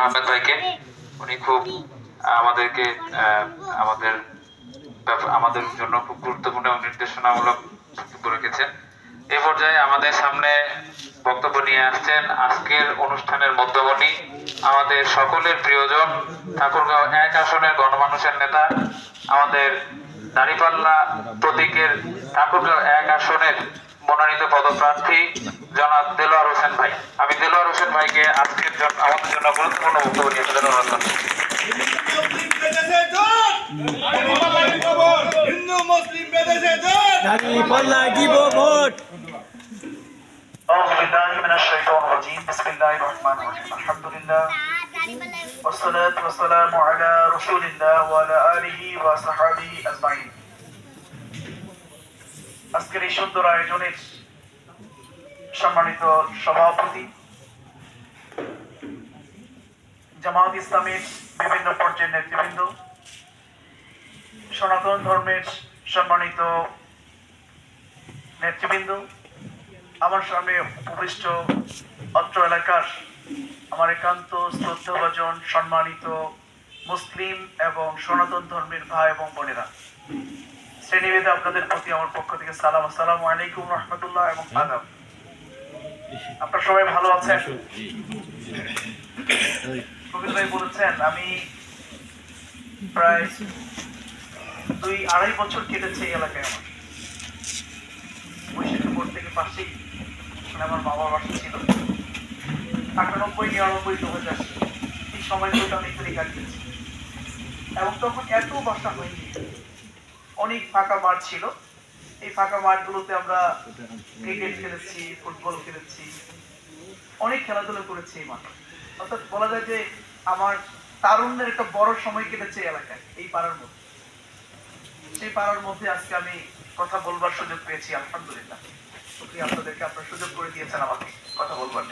আহমেদ ভাইকে। উনি খুব আমাদেরকে আমাদের আমাদের জন্য খুব গুরুত্বপূর্ণ এবং নির্দেশনামূলক বক্তব্য রেখেছেন। এ পর্যায়ে আমাদের সামনে বক্তব্য নিয়ে আসছেন আজকের অনুষ্ঠানের মধ্যমণি, আমাদের সকলের প্রিয়জন, ঠাকুরগাঁও 1 আসনের গণমানুষের নেতা, আমাদের দাঁড়িপাল্লা প্রতীকের ঠাকুরগাঁও 1 আসনের মনোনীত পদপ্রার্থী জনাব দেলোয়ার হোসেন ভাই। আমি দেলোয়ার হোসেন ভাইকে আজকের জন্য আমাদের জন্য গুরুত্বপূর্ণ বক্তব্য নিয়ে অনুরোধ করছি। হিন্দু মুসলিম বেঁধেছে দাঁড়িপাল্লা দিব ভোট। أعوذ بالله من الشيطان الرجيم بسم الله الرحمن الرحيم الحمد لله والصلاة والسلام على رسول الله وعلى آله وصحبه أجمعين। আজকের এই সুন্দর আয়োজনের সম্মানিত সভাপতি, জামায়াত ইসলামের বিভিন্ন পর্যায়ের নেতৃবৃন্দ, সনাতন ধর্মের সম্মানিত নেতৃবৃন্দ, আমার সামনে উপবিষ্ট অত্র এলাকার আমার একান্ত শ্রদ্ধাভাজন সম্মানিত মুসলিম এবং সনাতন ধর্মের ভাই এবং বোনেরা, শ্রেণীভেদে আপনাদের প্রতি আমার পক্ষ থেকে সালাম। আসসালামু আলাইকুম রহমতুল্লাহ এবং আদাব। আপনারা সবাই ভালো আছেন? কবির ভাই বলেছেন আমি প্রায় 2-2.5 বছর কেটেছে এই এলাকায়। আমার বৈশাখীপুর থেকে পাশেই আমার বাবার বাসা ছিল। 98, 99, 2000 এই সময়গুলোতে আমি এখানে কাটিয়েছি এবং তখন এত বাসা হয়নি, অনেক ফাঁকা মাঠ ছিল। এই ফাঁকা মাঠগুলোতে আমরা ক্রিকেট খেলেছি, ফুটবল খেলেছি, অনেক খেলাধুলা করেছি এই মাঠে। অর্থাৎ বলা যায় যে আমার তারুণ্যের একটা বড় সময় কেটেছে এই এলাকায়, এই পাড়ার মধ্যে। সেই পাড়ার মধ্যে আজকে আমি কথা বলবার সুযোগ পেয়েছি, আলহামদুলিল্লাহ। আপনাদেরকে আপনার সুযোগ করে দিয়েছেন আমাকে কথা বলবার।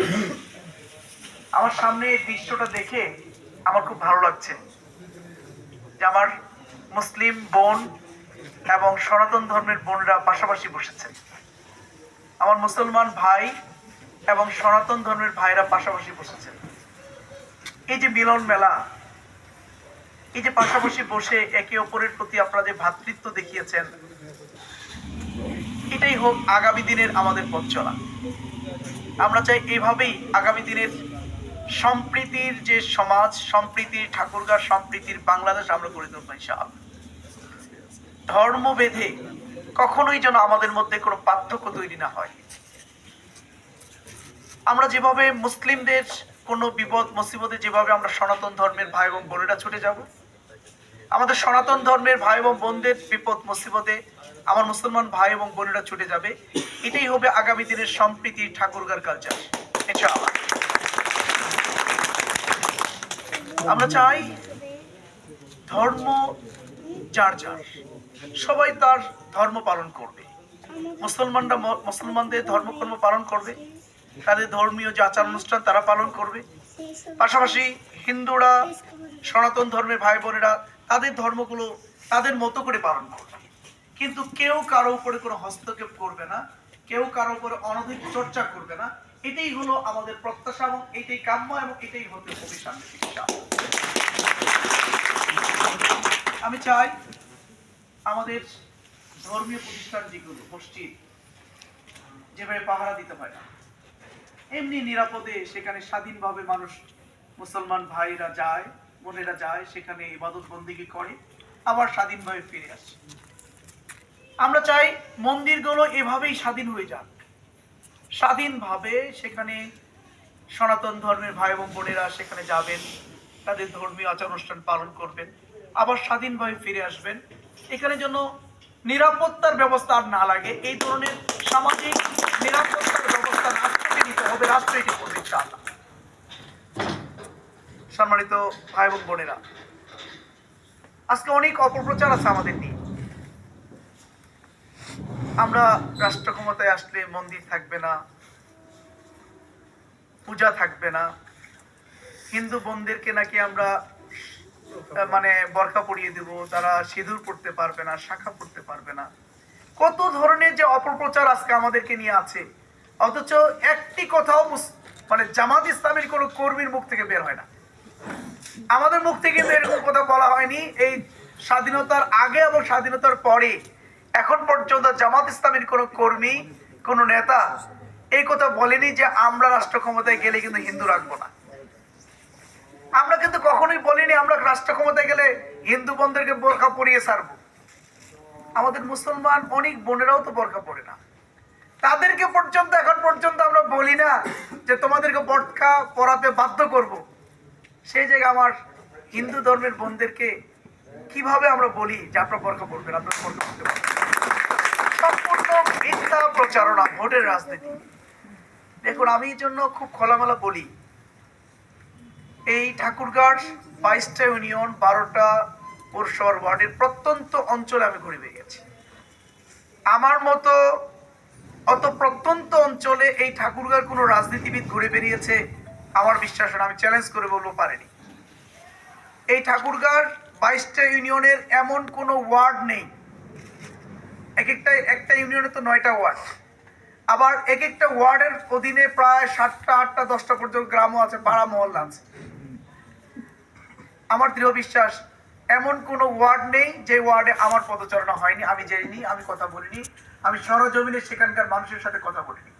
আমার সামনে এই দৃশ্যটা দেখে আমার খুব ভালো লাগছে যে আমার মুসলিম বোন এবং সনাতন ধর্মের বোনরা পাশাপাশি বসেছেন। আমার মুসলমান ভাই এবং সনাতন ধর্মের ভাইরা পাশাপাশি বসেছেন। এই যে মিলন মেলা, এই যে পাশাপাশি বসে একে অপরের প্রতি আপনারা যে ভ্রাতৃত্ব দেখিয়েছেন, এটাই হোক আগামী দিনের আমাদের পথ চলা। আমরা চাই এভাবেই আগামী দিনের সম্প্রীতির যে সমাজ, সম্প্রীতির ঠাকুরগাঁও, সম্প্রীতির বাংলাদেশ আমরা গড়ে তুলব ইনশাআল্লাহ। ধর্মভেদে কখনোই যেন আমাদের মধ্যে কোনো পার্থক্য তৈরি না হয়। আমরা যেভাবে মুসলিমদের কোনো বিপদ মুসিবতে যেভাবে আমরা সনাতন ধর্মের ভাই এবং বোনেরা ছুটে যাব, আমাদের সনাতন ধর্মের ভাই এবং বোনদের বিপদ মুসিবতে আমার মুসলমান ভাই এবং বোনেরা ছুটে যাবে। এটাই হবে আগামী দিনের সম্প্রীতি ঠাকুরগাঁর কালচার ইনশাআল্লাহ। আমরা চাই ধর্ম যার যার, সবাই তার ধর্ম পালন করবে। মুসলমানরা মুসলমানদের ধর্মকর্ম পালন করবে, তাদের ধর্মীয় যে আচার অনুষ্ঠান তারা পালন করবে। পাশাপাশি হিন্দুরা, সনাতন ধর্মের ভাই বোনেরা তাদের ধর্মগুলো তাদের মতো করে পালন করবে। কিন্তু কেউ কারো উপরে কোনো হস্তক্ষেপ করবে না, কেউ কারো উপরে অনধিক চর্চা করবে না। এটাই হলো আমাদের প্রত্যাশা এবং এটাই কাম্য এবং এটাই হতে হবে সামনে। আমি চাই আমাদের ধর্মীয় প্রতিষ্ঠান যেগুলো, মসজিদ যেভাবে পাহারা দিতে হয় না, এমনি নিরাপদে সেখানে স্বাধীনভাবে মানুষ, মুসলমান ভাইরা যায়, বোনেরা যায়, সেখানে ইবাদত বন্দেগী করে, আবার স্বাধীনভাবে ফিরে আসে। আমরা চাই মন্দিরগুলো এভাবেই স্বাধীন হয়ে যাক, স্বাধীনভাবে সেখানে সনাতন ধর্মের ভাই এবং বোনেরা সেখানে যাবেন, তাদের ধর্মীয় আচার অনুষ্ঠান পালন করবেন, আবার স্বাধীনভাবে ফিরে আসবেন। এখানে যেন নিরাপত্তার ব্যবস্থা আর না লাগে, এই ধরনের সামাজিক নিরাপত্তার ব্যবস্থা রাষ্ট্রকে নিতে হবে, রাষ্ট্র এটি করবে ইনশাআল্লাহ। সম্মানিত ভাই এবং বোনেরা, আজকে অনেক অপপ্রচার আছে আমাদের নিয়ে। আমরা রাষ্ট্র ক্ষমতায় আসলে মন্দির থাকবে না, পূজা থাকবে না, হিন্দু বোনদেরকে নাকি আমরা বরকা পরিয়ে দেব, তারা সিঁদুর পড়তে পারবে না, শাখা পড়তে পারবে না। কত ধরনের যে অপপ্রচার আজকে আমাদেরকে নিয়ে আছে, অথচ একটি কথাও জামাত ইসলামের কোনো কর্মীর মুখ থেকে বের হয় না। আমাদের মুখ থেকে কিন্তু এরকম কথা বলা হয়নি। এই স্বাধীনতার আগে এবং স্বাধীনতার পরে এখন পর্যন্ত জামাত ইসলামের কোনো কর্মী, কোনো নেতা এই কথা বলেনি যে আমরা রাষ্ট্র ক্ষমতায় গেলে কিন্তু হিন্দু রাখবো না। আমরা কিন্তু কখনোই বলিনি আমরা রাষ্ট্র ক্ষমতায় গেলে হিন্দু বোনদেরকে বোরখা পরিয়ে ছাড়বো। আমাদের মুসলমান অনেক বোনেরাও তো বোরখা পরে না, তাদেরকে পর্যন্ত এখন পর্যন্ত আমরা বলি না যে তোমাদেরকে বোরখা পরাতে বাধ্য করব। সেই জায়গায় আমার হিন্দু ধর্মের বোনদেরকে কিভাবে আমরা বলি যে আপনারা বোরখা পরবেন, আপনারা বোরখা পরতে পারবেন? সম্পূর্ণ মিথ্যা প্রচারণা, ভোটের রাজনীতি। দেখুন, আমি এই জন্য খুব খোলামেলা বলি, এই ঠাকুরগাঁও 22টা ইউনিয়ন, 12টা পৌরসভার ওয়ার্ডের প্রত্যন্ত অঞ্চলে আমি ঘুরে বেরিয়েছি। আমার মতো অত প্রত্যন্ত অঞ্চলে এই ঠাকুরগাঁওর কোনো রাজনীতিবিদ ঘুরে বেরিয়েছে আমার বিশ্বাস হয় না, আমি চ্যালেঞ্জ করে বলবো পারেনি। এই ঠাকুরগাঁওর 22টা ইউনিয়নের এমন কোনো ওয়ার্ড নেই, একটা ইউনিয়নে তো 9টা ওয়ার্ড, আবার একটা ওয়ার্ডের অধীনে প্রায় 7টা 8টা 10টা পর্যন্ত গ্রামও আছে, পাড়া মহল্লা আছে। আমার দৃঢ় বিশ্বাস এমন কোনো ওয়ার্ড নেই যে ওয়ার্ডে আমার পদচারণা হয়নি, আমি যাইনি, আমি কথা বলিনি, আমি সরজমিনে সেখানকার মানুষের সাথে কথা বলিনি।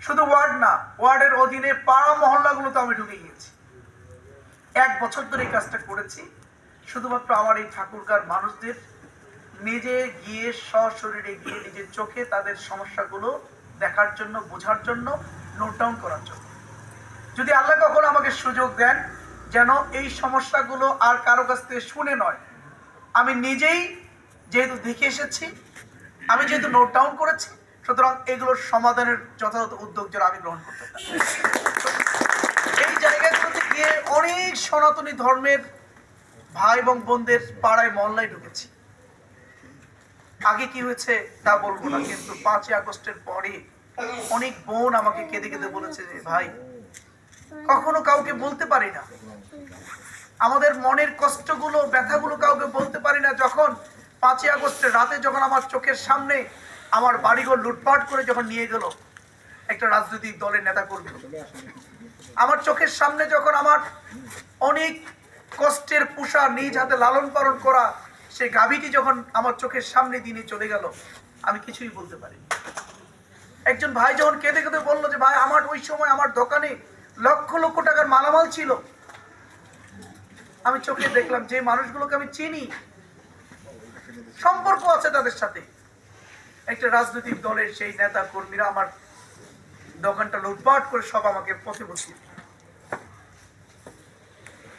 শুধু ওয়ার্ড না, ওয়ার্ডের অধীনে পাড়া মহল্লাগুলো তো আমি ঢুকে গিয়েছি। 1 বছর ধরে এই কাজটা করেছি, শুধুমাত্র আমার এই ঠাকুরগাঁওর মানুষদের নিজে গিয়ে সশরীরে গিয়ে নিজের চোখে তাদের সমস্যাগুলো দেখার জন্য, বোঝার জন্য, নোট ডাউন করার জন্য। যদি আল্লাহ কখনো আমাকে সুযোগ দেন যেন এই সমস্যাগুলো আর কারো কাছ থেকে শুনে নয়, আমি নিজেই যেহেতু দেখে এসেছি, আমি যেহেতু নোট ডাউন করেছি, সুতরাং এগুলোর সমাধানের যথাযথ উদ্যোগ যেন আমি গ্রহণ করতে পারি। এই জায়গাগুলোতে গিয়ে অনেক সনাতনী ধর্মের ভাই এবং বোনদের পাড়ায় মহল্লায় ঢুকেছি। আগে কি হয়েছে তা বলবো না, কিন্তু 5ই আগস্টের পরে অনেক বোন আমাকে কেঁদে কেঁদে বলেছে যে ভাই, কখনো কাউকে বলতে পারি না, আমাদের মনের কষ্টগুলো, ব্যথাগুলো কাউকে বলতে পারি না। যখন 5ই আগস্টের রাতে যখন আমার চোখের সামনে আমার বাড়িঘর লুটপাট করে যখন নিয়ে গেল একটা রাজনৈতিক দলের নেতা কর্মী, আমার চোখের সামনে যখন আমার অনেক কষ্টের পুষা নিজ হাতে লালন পালন করা সেই গাভীটি যখন আমার চোখের সামনে দিনে চলে গেল, আমি কিছুই বলতে পারি। একজন ভাই যখন কেঁদে কেঁদে বললো যে ভাই, আমার ওই সময় আমার দোকানে লক্ষ লক্ষ টাকার মালামাল ছিল, আমি চোখে দেখলাম যে মানুষগুলোকে আমি চিনি, সম্পর্ক আছে তাদের সাথে, একটা রাজনৈতিক দলের সেই নেতা কর্মীরা আমার দোকানটা লুটপাট করে সব আমাকে পথে বসিয়ে।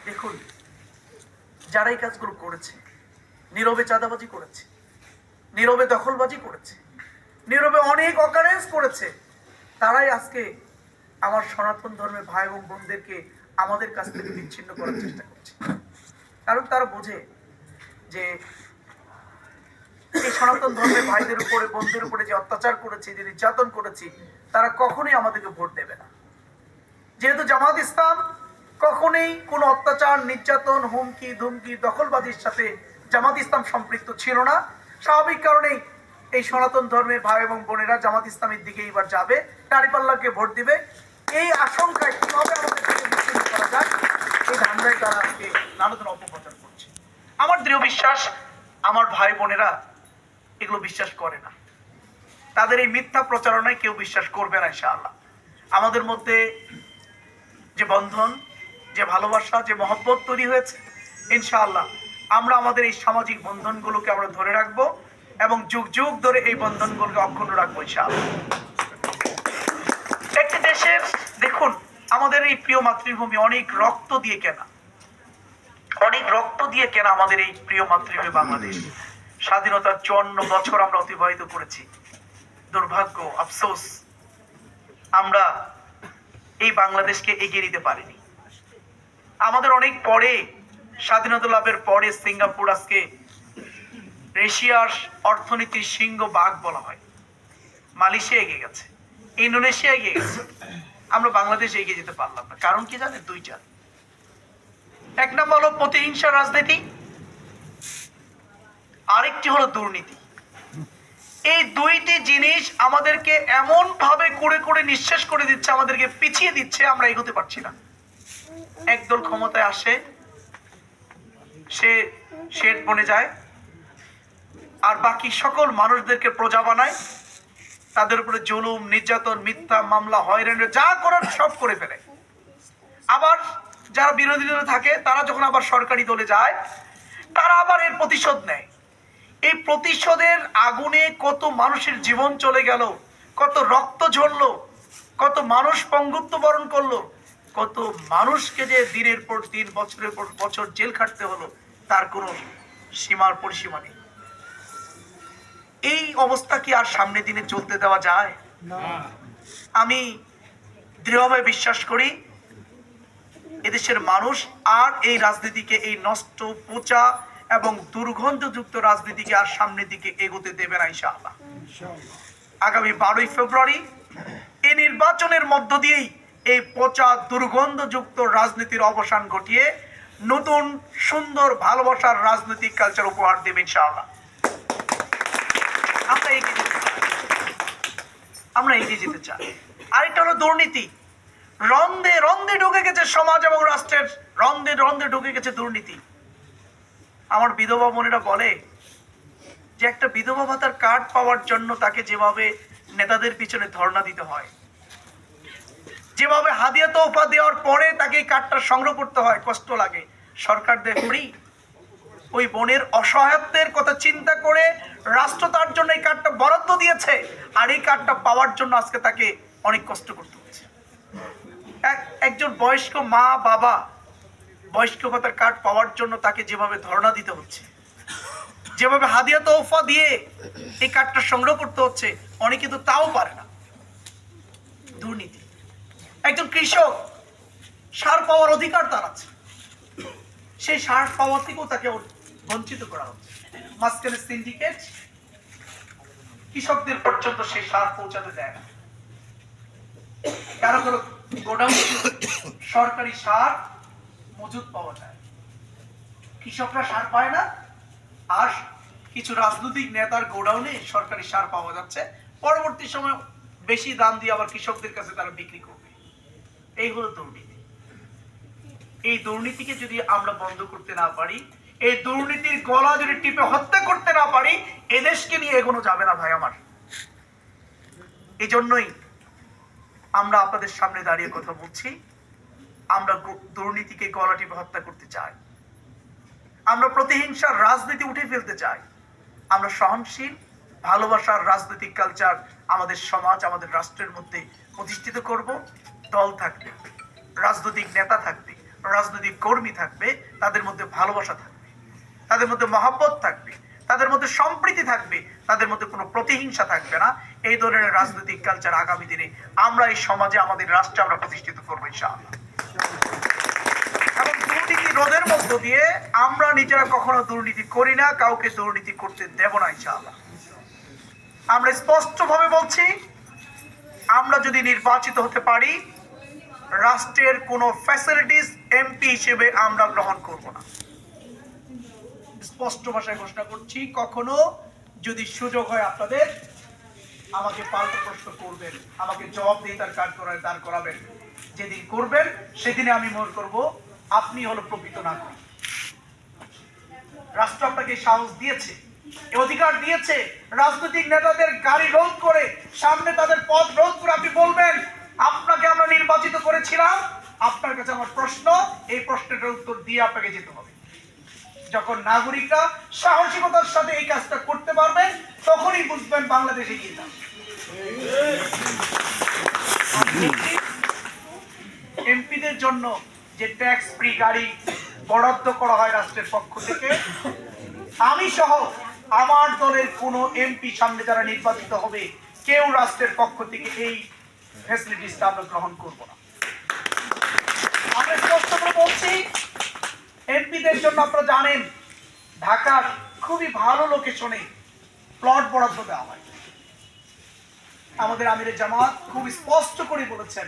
দেখুন, যারা এই কাজগুলো করেছে, নীরবে চাঁদাবাজি করেছে, নীরবে দখলবাজি করেছে, নীরবে অনেক অকারেন্স করেছে, তারাই আজকে আমার সনাতন ধর্মের ভাই এবং বোনদেরকে আমাদের কাছ থেকে বিচ্ছিন্ন করার চেষ্টা করছে। কারণ তারা বোঝে যে এই সনাতন ধর্মের ভাইদের উপরে, বোনদের উপরে যে অত্যাচার করেছি, যে নির্যাতন করেছি, তারা কখনোই আমাদেরকে ভোট দেবে না। যেহেতু জামাত ইসলাম কখনোই কোনো অত্যাচার, নির্যাতন, হুমকি ধুমকি, দখলবাজির সাথে জামাত ইসলাম সম্পৃক্ত ছিল না, স্বাভাবিক কারণেই এই সনাতন ধর্মের ভাই এবং বোনেরা জামাত ইসলামের দিকে এবার যাবে, দাঁড়িপাল্লাকে ভোট দিবে। এই আশঙ্কায় কিভাবে আমাদেরকে বিচ্ছিন্ন করা যায়, এই ধান্দায় তারা আজকে নানা ধরনের অপপ্রচার করছে। আমার দৃঢ় বিশ্বাস আমার ভাই বোনেরা এগুলো বিশ্বাস করে না, তাদের এই মিথ্যা প্রচারণায় কেউ বিশ্বাস করবে না ইনশাআল্লাহ। আমাদের মধ্যে যে বন্ধন, যে ভালোবাসা, যে মহব্বত তৈরি হয়েছে, ইনশাআল্লাহ আমরা আমাদের এই সামাজিক বন্ধনগুলোকে আমরা ধরে রাখবো এবং যুগ যুগ ধরে এই বন্ধনগুলোকে অক্ষুণ্ণ রাখবো ইনশাআল্লাহ। একটি দেশের, দেখুন, আমাদের এই প্রিয় মাতৃভূমি অনেক রক্ত দিয়ে কেনা, অনেক রক্ত দিয়ে কেনা আমাদের এই প্রিয় মাতৃভূমি বাংলাদেশ। স্বাধীনতার 54 বছর আমরা অতিবাহিত করেছি। দুর্ভাগ্য, আফসোস, আমরা এই বাংলাদেশকে এগিয়ে নিতে পারিনি। আমাদের অনেক পরে, স্বাধীনতা লাভের পরে সিঙ্গাপুর আজকে এশিয়ার অর্থনীতির সিংহ বাঘ বলা হয়। মালয়েশিয়া এগিয়ে গেছে, ইন্দোনেশিয়া এগিয়ে গেছে, আমরা বাংলাদেশ এগিয়ে যেতে পারলাম না। কারণ কি জানেন? 2টা। এক নম্বর হলো প্রতিহিংসা রাজনীতি, আরেকটি হলো দুর্নীতি। এই 2টি জিনিস আমাদেরকে এমন ভাবে কুড়ে কুড়ে নিঃশেষ করে দিচ্ছে, আমাদেরকে পিছিয়ে দিচ্ছে, আমরা এগোতে পারছি না। একদল ক্ষমতায় আসে, সে শেড বনে যায়, আর বাকি সকল মানুষদেরকে প্রজা বানায়, তাদের উপরে জুলুম, নির্যাতন, মিথ্যা মামলা, হয়রানি যা করার সব করে ফেলে। আবার যারা বিরোধী দলে থাকে তারা যখন আবার সরকারি দলে যায়, তারা আবার এর প্রতিশোধ নেয়। এই প্রতিশোধের আগুনে কত মানুষের জীবন চলে গেল, কত রক্ত ঝরলো, কত মানুষ পঙ্গুত্ব বরণ করলো, কত মানুষকে যে দিনের পর দিন, বছরের পর বছর জেল খাটতে হলো, তার কোনো সীমার পরিসীমা নেই। এই অবস্থা কি আর সামনের দিনে চলতে দেওয়া যায়? আমি দৃঢ়ভাবে বিশ্বাস করি এদেশের মানুষ আর এই রাজনীতিকে, এই নষ্ট, পচা এবং দুর্গন্ধযুক্ত রাজনীতিকে আর সামনের দিকে এগোতে দেবে না ইনশাআল্লাহ। আগামী 12ই ফেব্রুয়ারি এই নির্বাচনের মধ্য দিয়েই এই পচা দুর্গন্ধযুক্ত রাজনীতির অবসান ঘটিয়ে নতুন সুন্দর ভালোবাসার রাজনৈতিক কালচার উপহার দেবে ইনশাআল্লাহ। আমরা এগিয়ে যেতে চাই। আরেকটা হলো দুর্নীতি। রন্ধে রন্ধে ঢুকে গেছে সমাজ এবং রাষ্ট্রের, রন্ধে রন্ধে ঢুকে গেছে দুর্নীতি। আমার বিধবা বোনেরা বলে যে একটা বিধবা ভাতার কার্ড পাওয়ার জন্য তাকে যেভাবে নেতাদের পিছনে ধর্ণা দিতে হয়, যেভাবে হাদিয়া তোফা দেওয়ার পরে তাকে এই কার্ডটা সংগ্রহ করতে হয়, কষ্ট লাগে। সরকার দেয় ফ্রি। ওই বোনের অসহায়ত্বের কথা চিন্তা করে রাষ্ট্র তার জন্য এই কার্ডটা বরাদ্দ দিয়েছে, আর এই কার্ডটা পাওয়ার জন্য আজকে তাকে অনেক কষ্ট করতে হচ্ছে। একজন বয়স্ক মা বাবা বয়স্ক ভাতার কার্ড পাওয়ার জন্য তাকে যেভাবে ধর্ণা দিতে হচ্ছে, যেভাবে হাদিয়া তোফা দিয়ে এই কার্ডটা সংগ্রহ করতে হচ্ছে, অনেকে তো তাও পারে না। দুর্নীতি। একজন কৃষক সার পাওয়ার অধিকার তার আছে, সেই সার পাওয়ার থেকেও তাকে বঞ্চিত করা হচ্ছে। মাঝখানে সিন্ডিকেট কৃষকদের পর্যন্ত সেই সার পৌঁছাতে দেয় না। কারো কারো গোডাউন সরকারি সার মজুদ পাওয়া যায়, কৃষকরা সার পায় না, আর কিছু রাজনৈতিক নেতার গোডাউনে সরকারি সার পাওয়া যাচ্ছে, পরবর্তী সময় বেশি দাম দিয়ে আবার কৃষকদের কাছে তারা বিক্রি করবে। এই হলো দুর্নীতি। এই দুর্নীতিকে যদি আমরা বন্ধ করতে না পারি, এই দুর্নীতির গলা যদি টিপে হত্যা করতে না পারি, এদেশকে নিয়ে এগোনো যাবে না ভাই আমার। এই জন্যই আমরা আপনাদের সামনে দাঁড়িয়ে কথা বলছি। আমরা দুর্নীতিকে গলা টিপে হত্যা করতে চাই, আমরা প্রতিহিংসার রাজনীতি উঠে ফেলতে চাই, আমরা সহনশীল ভালোবাসার রাজনৈতিক কালচার আমাদের সমাজ, আমাদের রাষ্ট্রের মধ্যে প্রতিষ্ঠিত করব। দল থাকবে, রাজনৈতিক নেতা থাকবে, রাজনৈতিক কর্মী থাকবে, তাদের মধ্যে ভালোবাসা থাকবে, তাদের মধ্যে মহব্বত থাকবে, তাদের মধ্যে সম্প্রীতি থাকবে, তাদের মধ্যে কোনো প্রতিহিংসা থাকবে না। এই ধরনের রাজনৈতিক কালচার আগামী দিনে আমরা এই সমাজে, আমাদের রাষ্ট্রে আমরা প্রতিষ্ঠিত করবো ইনশাআল্লাহ। এবং দুর্নীতি রোধের মধ্য দিয়ে আমরা নিজেরা কখনো দুর্নীতি করি না, কাউকে দুর্নীতি করতে দেব না ইনশাআল্লাহ। আমরা স্পষ্টভাবে বলছি, আমরা যদি নির্বাচিত হতে পারি, রাষ্ট্রের কোনো ফ্যাসিলিটিস এমপি হিসেবে আমরা গ্রহণ করব না। স্পষ্ট ভাষায় ঘোষণা করছি, কখনো যদি সুযোগ হয় আপনাদের, আমাকে পাল্টা প্রশ্ন করবেন, আমাকে জবাবদিহিতার কাজ দাঁড় করাবেন। যেদিন করবেন সেদিনে আমি মনে করব আপনি হলো প্রকৃত নাগরিক। রাষ্ট্র আপনাকে সাহস দিয়েছে, অধিকার দিয়েছে, রাজনৈতিক নেতাদের গাড়ি রোধ করে, সামনে তাদের পথ রোধ করে আপনি বলবেন আপনাকে আমরা নির্বাচিত করেছিলাম। আপনার কাছে আমার প্রশ্ন, এই প্রশ্নটার উত্তর দিয়ে আপনাকে যেতে হবে। যখন নাগরিকরা সাহসিকতার সাথে এই কাজটা করতে পারবেন, তখনই বুঝবেন বাংলাদেশে কি না। এমপিদের জন্য যে ট্যাক্স ফ্রি গাড়ি বরাদ্দ করা হয় রাষ্ট্রের পক্ষ থেকে, আমি সহ আমার দলের কোনো এমপি সামনে যারা নির্বাচিত হবে, কেউ রাষ্ট্রের পক্ষ থেকে এই ফ্যাসিলিটিসটা আমরা গ্রহণ করব না। আমরা স্পষ্ট করে বলছি, এমপিদের জন্য আপনারা জানেন ঢাকার খুবই ভালো লোকেশনে প্লট বরাদ্দ দেওয়া হয়। আমাদের আমিরে জামাত খুব স্পষ্ট করে বলেছেন,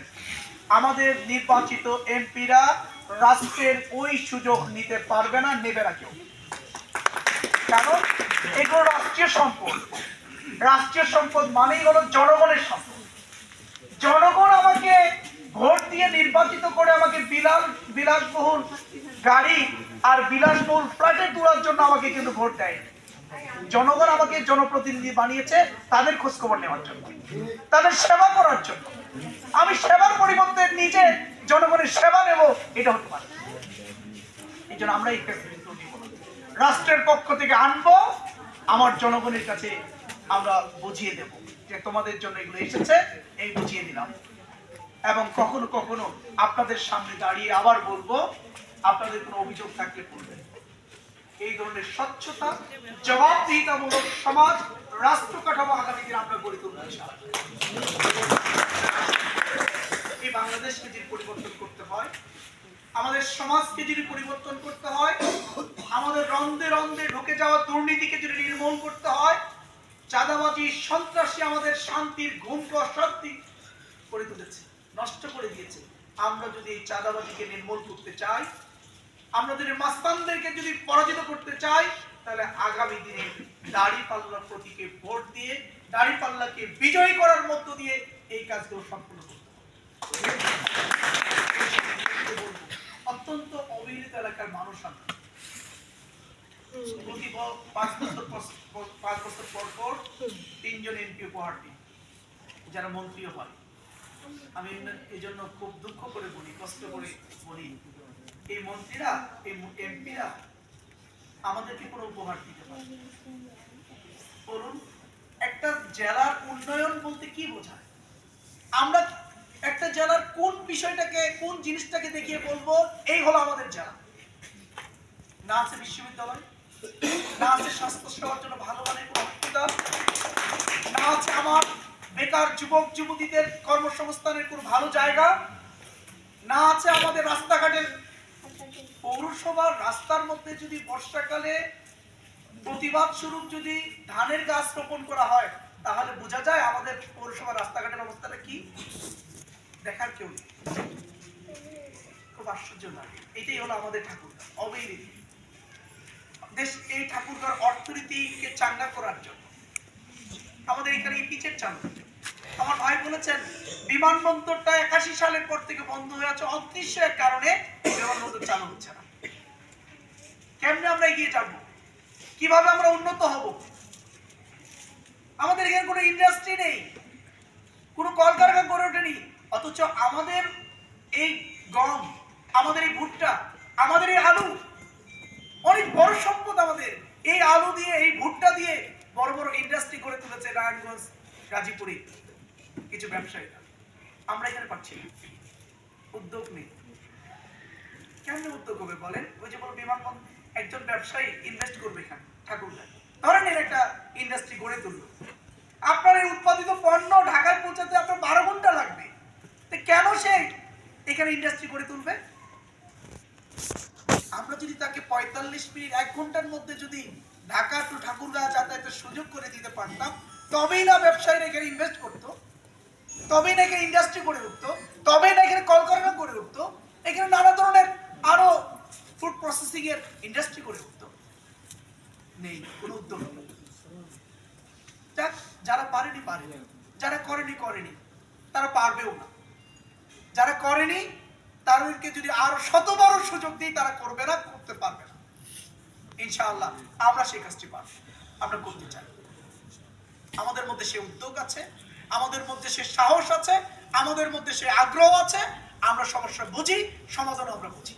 আমাদের নির্বাচিত এমপিরা রাষ্ট্রের ওই সুযোগ নিতে পারবে না, নেবে না কেউ। কারণ এগুলো রাষ্ট্রীয় সম্পদ। রাষ্ট্রীয় সম্পদ মানেই হলো জনগণের সম্পদ। জনগণ আমাকে ভোট দিয়ে নির্বাচিত করে আমাকে বিলাসবহুল গাড়ি আর বিলাসবহুল ফ্ল্যাটে তোলার জন্য আমাকে কিন্তু ভোট দেয়। জনগণ আমাকে জনপ্রতিনিধি বানিয়েছে তাদের খোঁজ খবর নেওয়ার জন্য, তাদের সেবা করার জন্য। আমি সেবার পরিবর্তে নিজে জনগণের সেবা নেব, এটা হতে পারে। এই জন্য আমরা এই রাষ্ট্রের পক্ষ থেকে আনবো, আমার জনগণের কাছে আমরা বুঝিয়ে দেব যে তোমাদের জন্য এগুলো এসেছে, এই বুঝিয়ে দিলাম। এবং কখনো কখনো আপনাদের সামনে দাঁড়িয়ে আবার বলবো, আপনাদের কোনো অভিযোগ থাকলে বলবেন। এই ধরনের স্বচ্ছতা, জবাবদিহিতামূলক সমাজ, রাষ্ট্র কাঠামো আগামী দিনে আমরা গড়ে তুলব। এই বাংলাদেশকে যদি পরিবর্তন করতে হয়, আমাদের সমাজকে যদি পরিবর্তন করতে হয়, আমাদের রন্ধে রন্ধে ঢুকে যাওয়া দুর্নীতিকে যদি নির্মূল করতে হয়, চাঁদাবাজি সন্ত্রাসী আমাদের শান্তির ঘুমকে অশান্তি করে তুলেছে, নষ্ট করে দিয়েছে। আমরা যদি এই চাঁদাবাজিকে নির্মূল করতে চাই, আমরা যদি মাস্তানদেরকে যদি পরাজিত করতে চাই, তাহলে আগামী দিনে দাঁড়িপাল্লা প্রতীকে ভোট দিয়ে দাঁড়িপাল্লাকে বিজয়ী করার মধ্য দিয়ে এই কাজগুলো সম্পূর্ণ করতে হবে। অত্যন্ত অবহেলিত এলাকার মানুষ আমরা, প্রতি 5 বছর পর পর 3 জন এমপি উপহার দিই, যারা মন্ত্রীও হয়। আমি এই জন্য খুব দুঃখ করে বলি, কষ্ট করে বলি, এই মন্ত্রীরা, এই এমপিরা আমাদেরকে কোনো উপহার দিতে পারে? বলুন, একটা জেলার উন্নয়ন বলতে কি বোঝায়? আমরা একটা জেলার কোন বিষয়টাকে, কোন জিনিসটাকে দেখিয়ে বলবো এই হলো আমাদের জেলা? না আছে বিশ্ববিদ্যালয়, না আছে স্বাস্থ্য সেবার জন্য ভালো মানের কোনো হসপিটাল, না আছে আমার বেকার যুবক যুবতীদের কর্মসংস্থানের কোনো ভালো জায়গা, না আছে আমাদের রাস্তাঘাটের। পৌরসভার রাস্তার মধ্যে যদি বর্ষাকালে প্রতিবাদ স্বরূপ যদি ধানের গাছ রোপণ করা হয়, তাহলে বোঝা যায় আমাদের পৌরসভার রাস্তাঘাটের অবস্থাটা কি। দেখার কেউ নেই, খুব আশ্চর্য লাগে। এটাই হলো আমাদের ঠাকুরগাঁও, অবহেলিত দেশ। এই ঠাকুরগাঁওর অর্থনীতিকে চাঙ্গা করার জন্য আমাদের এখানে এই পিচের চালু। আমার ভাই বলেছেন বিমানবন্দরটা 81 সালের পর থেকে বন্ধ হয়ে আছে, অদৃশ্যের কারণে বিমানবন্দর চালু হচ্ছে না। কেমনে আমরা এগিয়ে যাব? কিভাবে আমরা উন্নত হব? আমাদের এখানে কোনো ইন্ডাস্ট্রি নেই, কোনো কলকারখানা গড়ে ওঠেনি, অথচ আমাদের এই গম, আমাদের এই ভুট্টা, আমাদের এই আলু অনেক বড় সম্পদ। আমাদের এই আলু দিয়ে, এই ভুট্টা দিয়ে বড় বড় ইন্ডাস্ট্রি গড়ে তুলেছে নারায়ণগঞ্জ, গাজীপুরে কিছু ব্যবসায়ীরা। আমরা এখানে পাচ্ছি না, উদ্যোগ নেই। কেমনে উদ্যোগ হবে বলেন? ওই যে বলো বিমানবন্দর, একজন ব্যবসায়ী ইনভেস্ট করবে এখানে ঠাকুরগাঁও, ধরেন এর একটা ইন্ডাস্ট্রি গড়ে তুললো। আপনার এই উৎপাদিত পণ্য ঢাকায় পৌঁছাতে আপনার 12 ঘন্টা লাগবে। তো কেন সে এখানে ইন্ডাস্ট্রি গড়ে তুলবে? আমরা যদি তাকে 45 মিনিট 1 ঘন্টার মধ্যে যদি ঢাকা টু ঠাকুরগাঁও যাতায়াতের সুযোগ করে দিতে পারতাম, তবেই না ব্যবসায়ীরা এখানে ইনভেস্ট করতো, তবেই না এখানে ইন্ডাস্ট্রি গড়ে উঠতো, তবেই না এখানে কলকারখানা গড়ে উঠতো, এখানে নানা ধরনের আরো ফুড প্রসেসিং এর ইন্ডাস্ট্রি গড়ে উঠতো। নেই, কোনো উদ্যোগ নেই। যারা পারেনি পারেনি, যারা করেনি করেনি, তারা পারবেও না। যারা করেনি তাদেরকে যদি আরো শতবার সুযোগ দিই, তারা করবে না, করতে পারবে না। ইনশাআল্লাহ আমরা সেই কাজটি পারবো, আমরা করতে চাই। আমাদের মধ্যে সে উদ্যোগ আছে, আমাদের মধ্যে সে সাহস আছে, আমাদের মধ্যে সে আগ্রহ আছে। আমরা সমস্যা বুঝি, সমাধান আমরা বুঝি।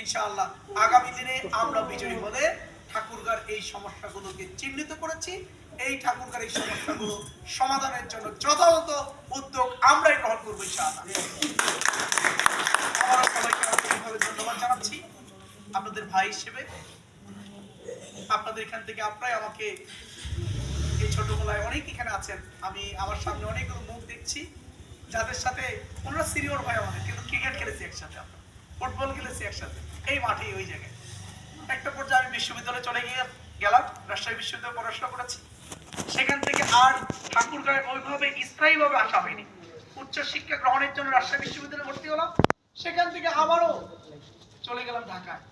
ইনশাআল্লাহ আগামী দিনে আমরা বিজয়ী হলে ঠাকুরগাঁওর এই সমস্যাগুলোকে চিহ্নিত করেছি, এই ঠাকুরগাঁওর এই সমস্যাগুলো সমাধানের জন্য যথাযথ উদ্যোগ আমরাই গ্রহণ করবো ইনশাআল্লাহ। আমরা সবাইকে আন্তরিকভাবে ধন্যবাদ জানাচ্ছি আপনাদের ভাই হিসেবে। আপনাদের এখান থেকে আপনারাই আমাকে, এই ছোটবেলায় অনেক এখানে আছেন, আমি আমার সামনে অনেকগুলো মুখ দেখছি যাদের সাথে ওনারা সিনিয়র ভাই আমাদের, কিন্তু ক্রিকেট খেলেছি একসাথে, আমরা ফুটবল খেলেছি একসাথে এই মাঠে, ওই জায়গায়। একটা পর্যায়ে আমি বিশ্ববিদ্যালয়ে চলে গেলাম, রাজশাহী বিশ্ববিদ্যালয়ে পড়াশোনা করেছি। সেখান থেকে আর ঠাকুরগাঁওয়ে ওইভাবে স্থায়ীভাবে আসা হয়নি। উচ্চ শিক্ষা গ্রহণের জন্য রাজশাহী বিশ্ববিদ্যালয়ে ভর্তি হলাম, সেখান থেকে আবারও চলে গেলাম ঢাকায়।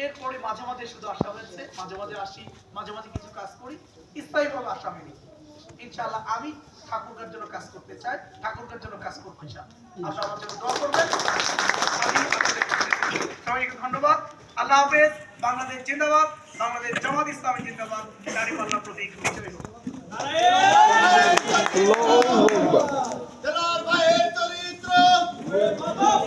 এরপরে মাঝে মাঝে শুধু আসা হয়েছে, মাঝে মাঝে আসি, মাঝে মাঝে কিছু কাজ করি, স্থায়ীভাবে আসা হয়নি। ইনশাআল্লাহ আমি ঠাকুরগার জন্য কাজ করতে চায়, ঠাকুরগার জন্য কাজ করতে চায়। আপনারা আমার জন্য দোয়া করবেন। আমি আপনাদের সবাইকে ধন্যবাদ। আল্লাহ হাফেজ। বাংলাদেশ জিন্দাবাদ, বাংলাদেশ জামাত ইসলামী জিন্দাবাদ, দাঁড়িপাল্লা প্রতীক বিজয়ী হোক।